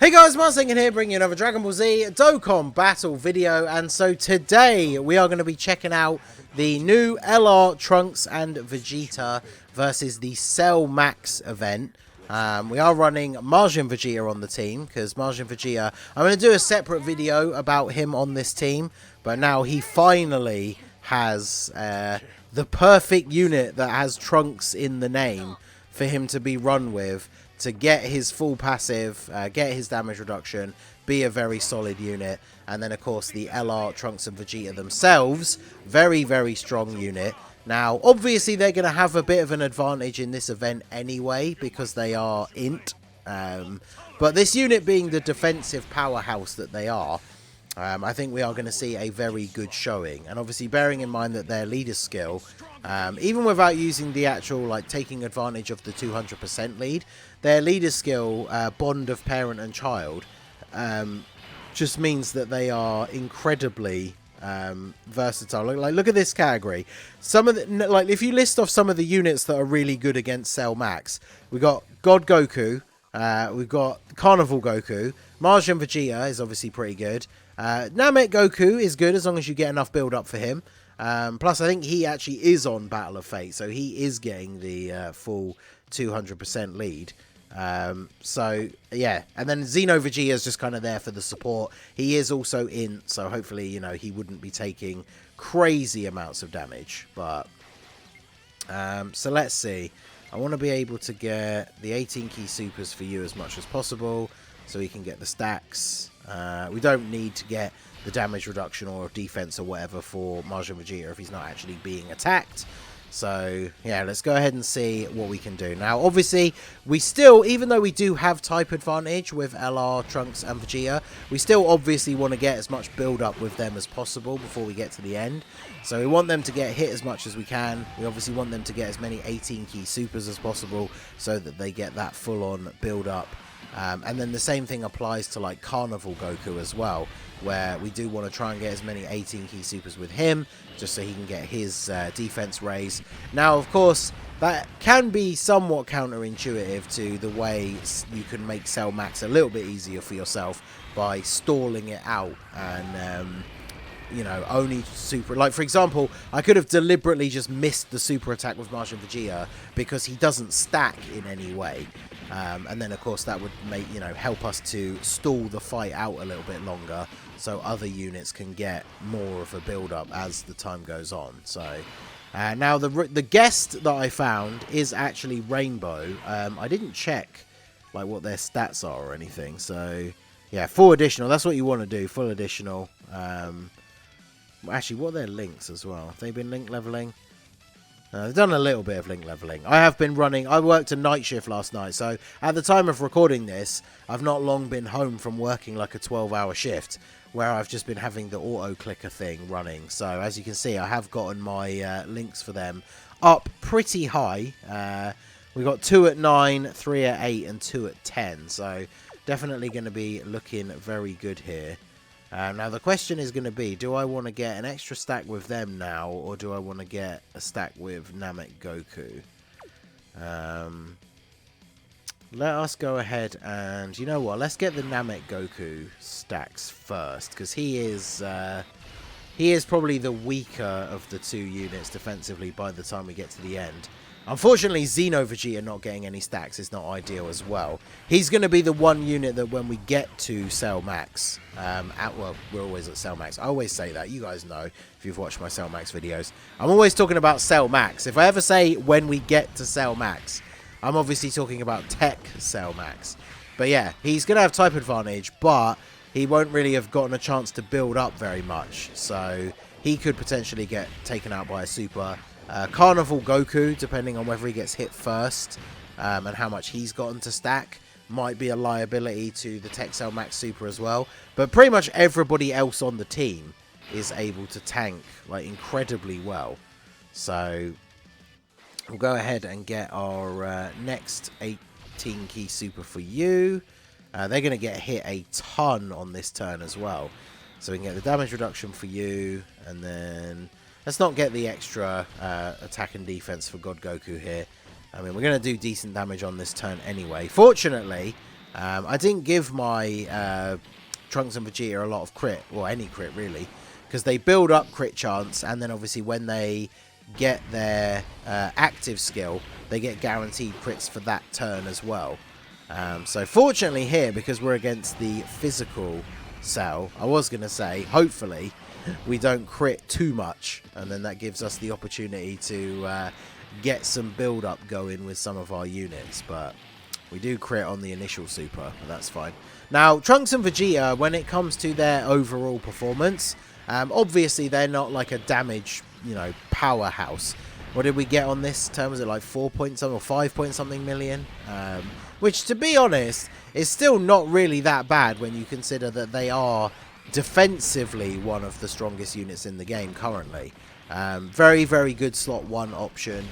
Hey guys, Marsingin here, bringing you another Dragon Ball Z Dokkan battle video, and so today we are going to be checking out the new LR Trunks and Vegeta versus the Cell Max event. We are running Majin Vegeta on the team, because Majin Vegeta, I'm going to do a separate video about him on this team, but now he finally has the perfect unit that has Trunks in the name for him to be run with, to get his full passive, get his damage reduction, be a very solid unit. And then, of course, the LR, Trunks and Vegeta themselves, very, very strong unit. Now, obviously, they're going to have a bit of an advantage in this event anyway, because they are int. But this unit being the defensive powerhouse that they are, I think we are going to see a very good showing. And obviously, bearing in mind that their leader skill, even without using the actual, like, taking advantage of the 200% lead, their leader skill, bond of parent and child, just means that they are incredibly versatile. Look at this category. Some of the, like, if you list off some of the units that are really good against Cell Max, we got God Goku, we've got Carnival Goku, Majin Vegeta is obviously pretty good. Namek Goku is good as long as you get enough build up for him. Plus, I think he actually is on Battle of Fate, so he is getting the full 200% lead. So, yeah. And then Xeno Vegeta is just kind of there for the support. He is also in, so hopefully, you know, he wouldn't be taking crazy amounts of damage. But, so let's see. I want to be able to get the 18 key supers for you as much as possible, so we can get the stacks. We don't need to get the damage reduction or defense or whatever for Majin Vegeta if he's not actually being attacked. So, yeah, let's go ahead and see what we can do. Now, obviously, we still, even though we do have type advantage with LR, Trunks, and Vegeta, we still obviously want to get as much build-up with them as possible before we get to the end. So we want them to get hit as much as we can. We obviously want them to get as many 18 key supers as possible so that they get that full-on build-up. And then the same thing applies to, like, Carnival Goku as well, where we do want to try and get as many 18 key supers with him, just so he can get his defense raise. Now, of course, that can be somewhat counterintuitive to the way you can make Cell Max a little bit easier for yourself by stalling it out and, you know, only super... Like, for example, I could have deliberately just missed the super attack with Majin Vegeta because he doesn't stack in any way. And then, of course, that would make, you know, help us to stall the fight out a little bit longer so other units can get more of a build-up as the time goes on. So, now the guest that I found is actually Rainbow. I didn't check, like, what their stats are or anything. So, yeah, full additional. That's what you want to do, full additional. Actually, what are their links as well? Have they been link leveling? They've done a little bit of link leveling. I have been running... I worked a night shift last night, so at the time of recording this, I've not long been home from working like a 12-hour shift, where I've just been having the auto-clicker thing running. So, as you can see, I have gotten my links for them up pretty high. We got 2 at 9, 3 at 8, and 2 at 10. So, definitely going to be looking very good here. Now, the question is going to be, do I want to get an extra stack with them now, or do I want to get a stack with Namek Goku? Let us go ahead and, you know what, let's get the Namek Goku stacks first, because he is probably the weaker of the two units defensively by the time we get to the end. Unfortunately, Xeno Vegeta not getting any stacks is not ideal as well. He's going to be the one unit that when we get to Cell Max, well, we're always at Cell Max. I always say that. You guys know if you've watched my Cell Max videos. I'm always talking about Cell Max. If I ever say when we get to Cell Max, I'm obviously talking about Tech Cell Max. But yeah, he's going to have type advantage, but he won't really have gotten a chance to build up very much. So he could potentially get taken out by a super... Carnival Goku, depending on whether he gets hit first and how much he's gotten to stack, might be a liability to the Tech Cell Max Super as well. But pretty much everybody else on the team is able to tank, like, incredibly well. So we'll go ahead and get our next 18 key super for you. They're going to get hit a ton on this turn as well. So we can get the damage reduction for you, and then... Let's not get the extra attack and defense for God Goku here. I mean, we're going to do decent damage on this turn anyway. Fortunately, I didn't give my Trunks and Vegeta a lot of crit, or any crit really, because they build up crit chance, and then obviously when they get their active skill, they get guaranteed crits for that turn as well. So fortunately here, because we're against the physical Cell, I was going to say, hopefully, we don't crit too much, and then that gives us the opportunity to get some build-up going with some of our units, but we do crit on the initial super, but that's fine. Now, Trunks and Vegeta, when it comes to their overall performance, obviously they're not like a damage, you know, powerhouse. What did we get on this term? Was it like 4 point something or 5 point something million? Which, to be honest, is still not really that bad when you consider that they are defensively one of the strongest units in the game currently. Very, very good slot 1 option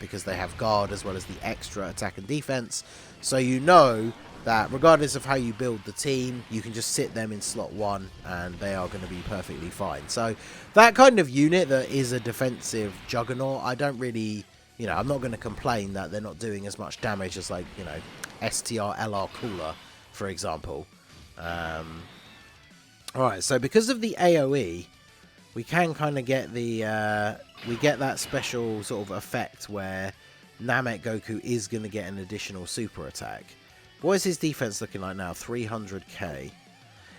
because they have guard as well as the extra attack and defense. So you know that regardless of how you build the team, you can just sit them in slot 1 and they are going to be perfectly fine. So that kind of unit that is a defensive juggernaut, I don't really, you know, I'm not going to complain that they're not doing as much damage as, like, you know, STR LR Cooler, for example. Alright, so because of the AoE, we can kind of get the, we get that special sort of effect where Namek Goku is going to get an additional super attack. What is his defense looking like now? 300k.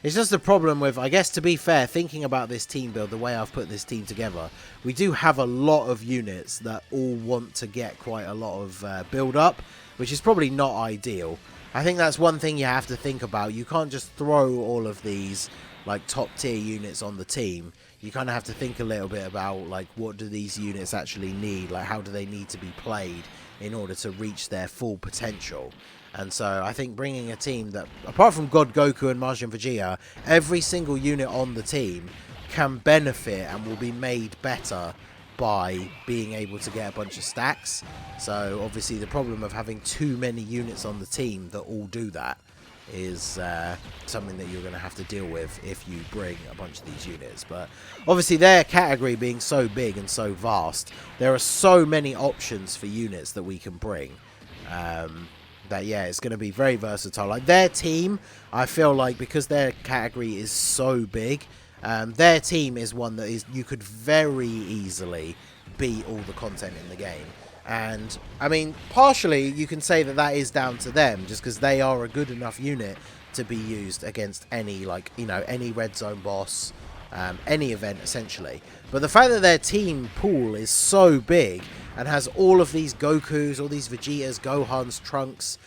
It's just a problem with, I guess, to be fair, thinking about this team build, the way I've put this team together, we do have a lot of units that all want to get quite a lot of build up, which is probably not ideal. I think that's one thing you have to think about. You can't just throw all of these like top tier units on the team. You kind of have to think a little bit about, like, what do these units actually need? Like, how do they need to be played in order to reach their full potential? And so I think bringing a team that, apart from God Goku and Majin Vegeta, every single unit on the team can benefit and will be made better by being able to get a bunch of stacks. So obviously the problem of having too many units on the team that all do that is something that you're going to have to deal with if you bring a bunch of these units. But obviously their category being so big and so vast, there are so many options for units that we can bring. That, yeah, it's going to be very versatile. Like, their team, I feel like, because their category is so big, their team is one that is, you could very easily beat all the content in the game. And, I mean, partially you can say that that is down to them, just because they are a good enough unit to be used against any, like, you know, any red zone boss, any event, essentially. But the fact that their team pool is so big and has all of these Gokus, all these Vegetas, Gohans, Trunks,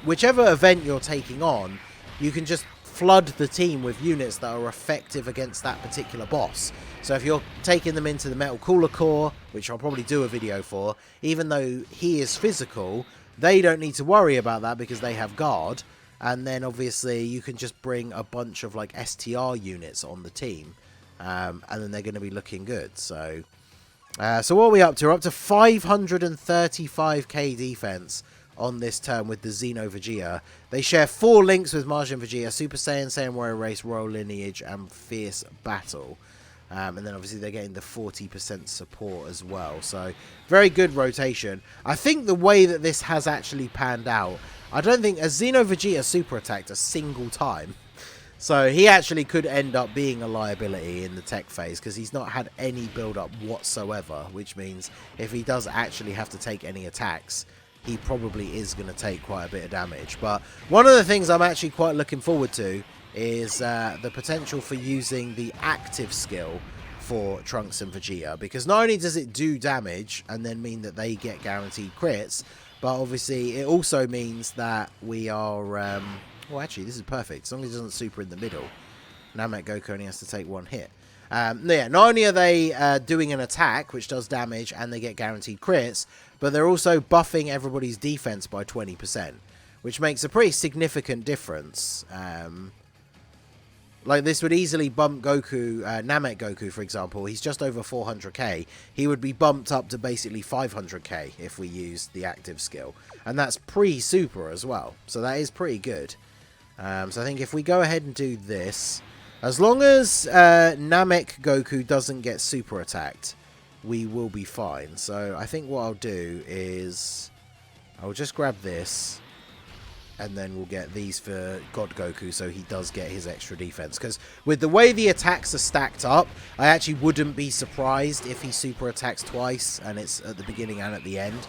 whichever event you're taking on, you can just flood the team with units that are effective against that particular boss. So if you're taking them into the Metal Cooler Core, which I'll probably do a video for, even though he is physical, they don't need to worry about that because they have guard. And then obviously you can just bring a bunch of like STR units on the team, and then they're going to be looking good. So what are we up to? We're up to 535k defense on this turn with the Xeno Vegeta. They share 4 links with Majin Vegeta: Super Saiyan, Saiyan Warrior Race, Royal Lineage, and Fierce Battle. And then obviously they're getting the 40% support as well. So very good rotation. I think the way that this has actually panned out, I don't think a Xeno Vegeta super attacked a single time. So he actually could end up being a liability in the tech phase because he's not had any build-up whatsoever, which means if he does actually have to take any attacks, he probably is going to take quite a bit of damage. But one of the things I'm actually quite looking forward to is the potential for using the active skill for Trunks and Vegeta, because not only does it do damage and then mean that they get guaranteed crits, but obviously it also means that we are... well, actually, this is perfect. As long as it doesn't super in the middle, Namek Goku only has to take 1 hit. Yeah, not only are they doing an attack, which does damage, and they get guaranteed crits, but they're also buffing everybody's defense by 20%, which makes a pretty significant difference. Like, this would easily bump Goku, Namek Goku, for example. He's just over 400k. He would be bumped up to basically 500k if we use the active skill. And that's pre-super as well. So that is pretty good. So I think if we go ahead and do this, as long as Namek Goku doesn't get super attacked, we will be fine. So I think what I'll do is I'll just grab this. and then we'll get these for God Goku, so he does get his extra defense. Because with the way the attacks are stacked up, I actually wouldn't be surprised if he super attacks twice, and it's at the beginning and at the end.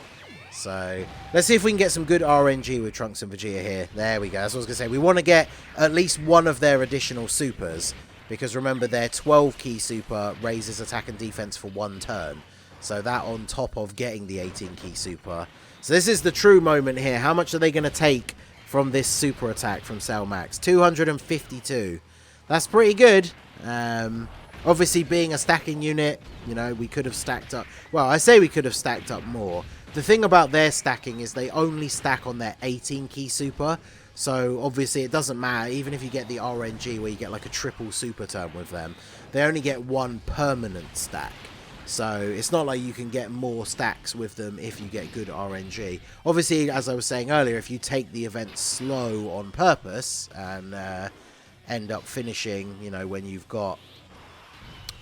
So let's see if we can get some good RNG with Trunks and Vegeta here. There we go. That's what I was going to say. We want to get at least one of their additional supers, because remember, their 12 key super raises attack and defense for 1 turn. So that on top of getting the 18 key super. So this is the true moment here. How much are they going to take from this super attack from Cell Max? 252. That's pretty good. Obviously, being a stacking unit, you know, we could have stacked up. Well, I say we could have stacked up more. The thing about their stacking is they only stack on their 18 key super. So obviously it doesn't matter. Even if you get the RNG where you get like a triple super turn with them, they only get 1 permanent stack. So it's not like you can get more stacks with them if you get good RNG. Obviously, as I was saying earlier, if you take the event slow on purpose and end up finishing, you know, when you've got...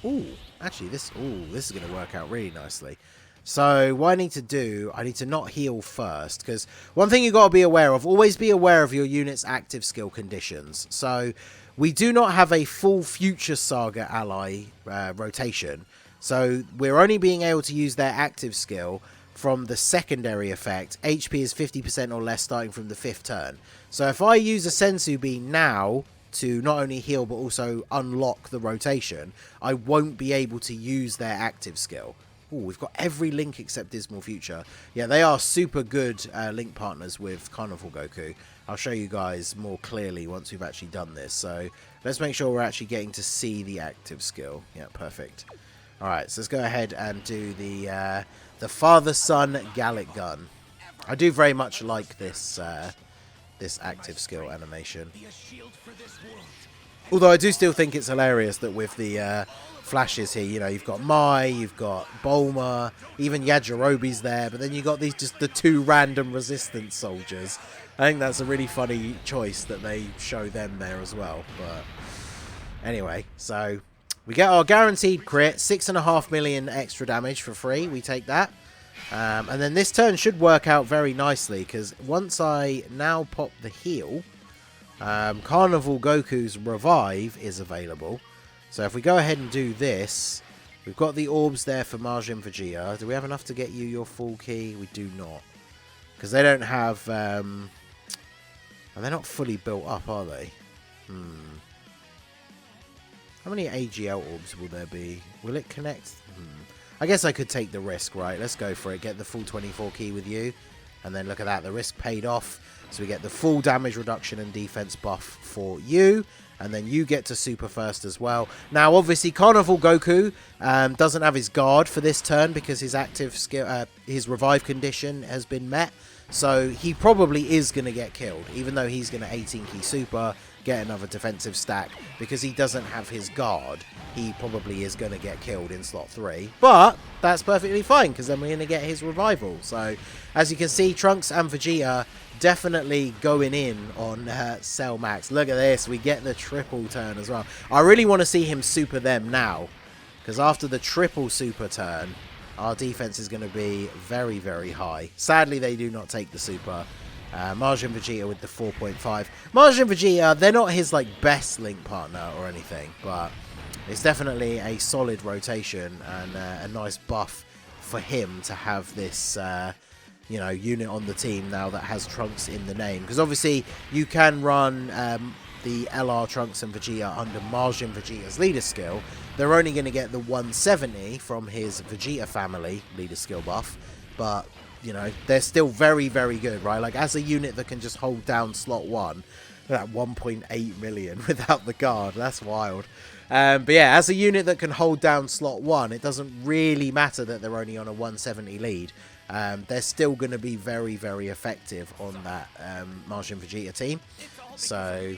Ooh, actually, this is going to work out really nicely. So what I need to do, I need to not heal first, because one thing you've got to be aware of, always be aware of your unit's active skill conditions. So we do not have a full Future Saga ally rotation. So we're only being able to use their active skill from the secondary effect. HP is 50% or less starting from the 5th turn. So if I use a Sensu Bean now to not only heal but also unlock the rotation, I won't be able to use their active skill. Oh, we've got every Link except Dismal Future. Yeah, they are super good Link partners with Carnival Goku. I'll show you guys more clearly once we've actually done this. So let's make sure we're actually getting to see the active skill. Yeah, perfect. All right, so let's go ahead and do the father-son Gallic Gun. I do very much like this this active skill animation. Although I do still think it's hilarious that with the flashes here, you know, you've got Mai, you've got Bulma, even Yajirobe's there, but then you've got these just the 2 random resistance soldiers. I think that's a really funny choice that they show them there as well. But anyway, so we get our guaranteed crit, 6.5 million extra damage for free. We take that. And then this turn should work out very nicely, because once I now pop the heal, Carnival Goku's revive is available. So if we go ahead and do this, we've got the orbs there for Majin Vegeta. Do we have enough to get you your full key? We do not. Because they don't have... and they're not fully built up, are they? How many AGL orbs will there be? Will it connect? I guess I could take the risk, right? Let's go for it. Get the full 24 key with you. And then look at that. The risk paid off. So we get the full damage reduction and defense buff for you. And then you get to super first as well. Now, obviously, Carnival Goku doesn't have his guard for this turn because his active skill, his revive condition has been met. So he probably is going to get killed, even though he's going to 18 key super, get another defensive stack. Because he doesn't have his guard, he probably is going to get killed in slot 3. But that's perfectly fine, because then we're going to get his revival. So, as you can see, Trunks and Vegeta definitely going in on Cell Max. Look at this. We get the triple turn as well. I really want to see him super them now, because after the triple super turn, our defense is going to be very, very high. Sadly, they do not take the super. Majin Vegeta with the 4.5. Majin Vegeta, they're not his like best Link partner or anything, but it's definitely a solid rotation and a nice buff for him to have this you know, unit on the team now that has Trunks in the name. Because obviously you can run the LR Trunks and Vegeta under Majin Vegeta's leader skill. They're only going to get the 170 from his Vegeta family leader skill buff. But, you know, they're still very, very good, right? Like, as a unit that can just hold down slot 1, at 1.8 million without the guard. That's wild. But yeah, as a unit that can hold down slot 1, it doesn't really matter that they're only on a 170 lead. They're still going to be very, very effective on that Majin Vegeta team. So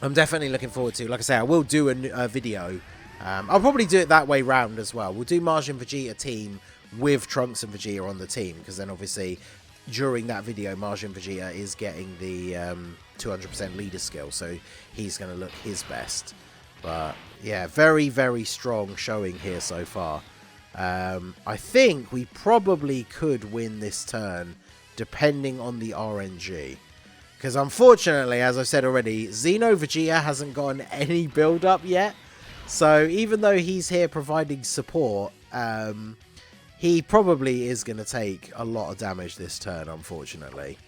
I'm definitely looking forward to, like I say, I will do a video. I'll probably do it that way round as well. We'll do Majin Vegeta team with Trunks and Vegeta on the team, because then obviously during that video Majin Vegeta is getting the 200% leader skill, so he's going to look his best. But yeah, very, very strong showing here so far. I think we probably could win this turn depending on the RNG, Because unfortunately, as I said already, Xeno Vegeta hasn't gotten any build-up yet. So even though he's here providing support, he probably is going to take a lot of damage this turn, unfortunately.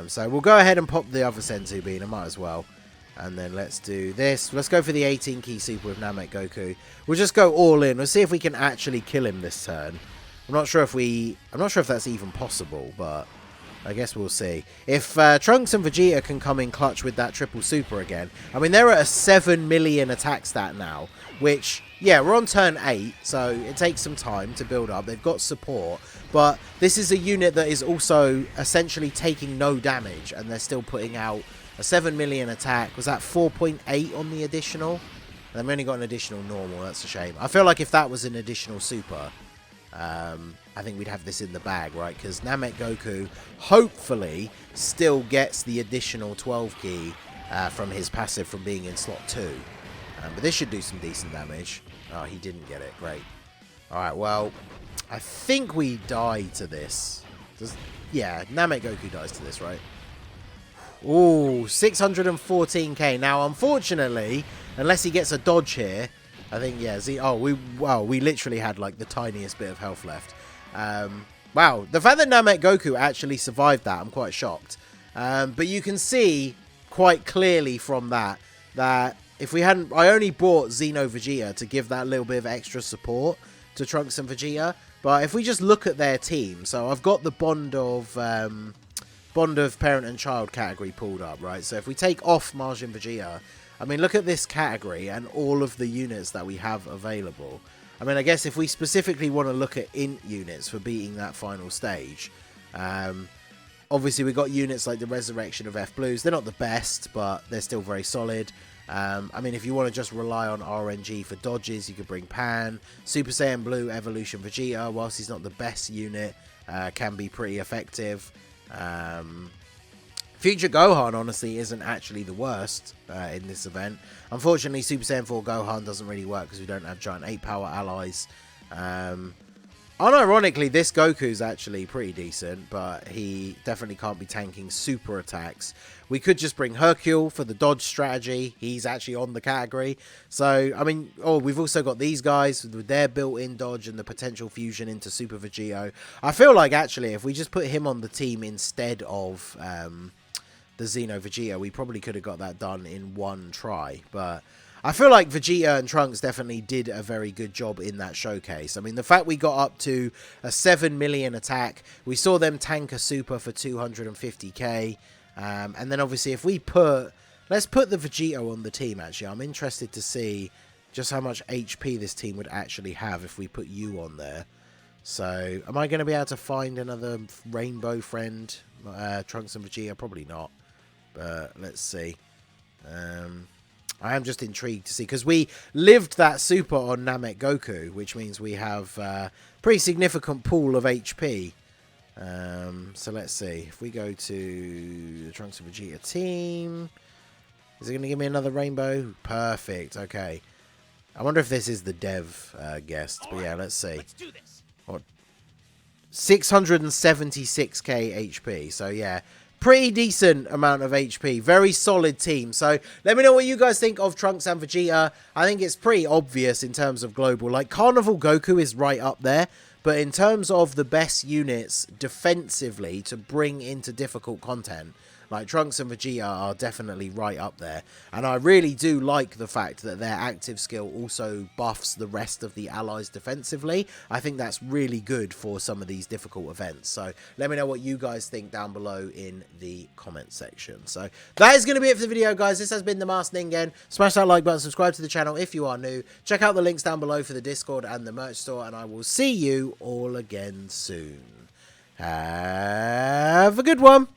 So we'll go ahead and pop the other Senzu Bean. I might as well. And then let's do this. Let's go for the 18 key super with Namek Goku. We'll just go all in. We'll see if we can actually kill him this turn. I'm not sure if that's even possible, but I guess we'll see. If Trunks and Vegeta can come in clutch with that triple super again. I mean, they're at a 7 million attack stat now, which, yeah, we're on turn 8, so it takes some time to build up. They've got support, but this is a unit that is also essentially taking no damage, and they're still putting out a 7 million attack. Was that 4.8 on the additional? They've only got an additional normal. That's a shame. I feel like if that was an additional super, I think we'd have this in the bag, right? Because Namek Goku hopefully still gets the additional 12 key from his passive from being in slot 2. But this should do some decent damage. Oh, he didn't get it. Great. Alright, well, I think we die to this. Yeah, Namek Goku dies to this, right? Ooh, 614k. Now, unfortunately, unless he gets a dodge here, I think, yeah, we literally had, like, the tiniest bit of health left. Wow, the fact that Namek Goku actually survived that, I'm quite shocked. But you can see quite clearly from that if we hadn't... I only brought Xeno Vegeta to give that little bit of extra support to Trunks and Vegeta. But if we just look at their team, so I've got the bond of parent and child category pulled up, right? So if we take off Majin Vegeta, I mean, look at this category and all of the units that we have available. I mean, I guess if we specifically want to look at int units for beating that final stage, obviously we got units like the Resurrection of F Blues. They're not the best, but they're still very solid. I mean, if you want to just rely on RNG for dodges, you could bring Pan. Super Saiyan Blue Evolution Vegeta, whilst he's not the best unit, can be pretty effective. Future Gohan, honestly, isn't actually the worst in this event. Unfortunately, Super Saiyan 4 Gohan doesn't really work because we don't have giant 8-power allies. Unironically, this Goku's actually pretty decent, but he definitely can't be tanking super attacks. We could just bring Hercule for the dodge strategy. He's actually on the category. So, I mean, we've also got these guys with their built-in dodge and the potential fusion into Super Vegito. I feel like, actually, if we just put him on the team instead of the Xeno Vegeta, we probably could have got that done in one try. But I feel like Vegeta and Trunks definitely did a very good job in that showcase. I mean, the fact we got up to a 7 million attack, we saw them tank a super for 250k, and then obviously if we let's put the Vegito on the team, actually. I'm interested to see just how much HP this team would actually have if we put you on there. So, am I going to be able to find another rainbow friend, Trunks and Vegeta? Probably not, but let's see. I am just intrigued to see, because we lived that super on Namek Goku, which means we have a pretty significant pool of HP. So let's see. If we go to the Trunks and Vegeta team, is it going to give me another rainbow? Perfect. Okay. I wonder if this is the dev guest, but yeah, let's see. Let's do this. What? 676k HP. So yeah, pretty decent amount of HP. Very solid team. So let me know what you guys think of Trunks and Vegeta. I think it's pretty obvious in terms of global. Like, Carnival Goku is right up there. But in terms of the best units defensively to bring into difficult content, like, Trunks and Vegeta are definitely right up there. And I really do like the fact that their active skill also buffs the rest of the allies defensively. I think that's really good for some of these difficult events. So let me know what you guys think down below in the comment section. So that is going to be it for the video, guys. This has been the Masked Ningen. Smash that like button, subscribe to the channel if you are new. Check out the links down below for the Discord and the merch store. And I will see you all again soon. Have a good one.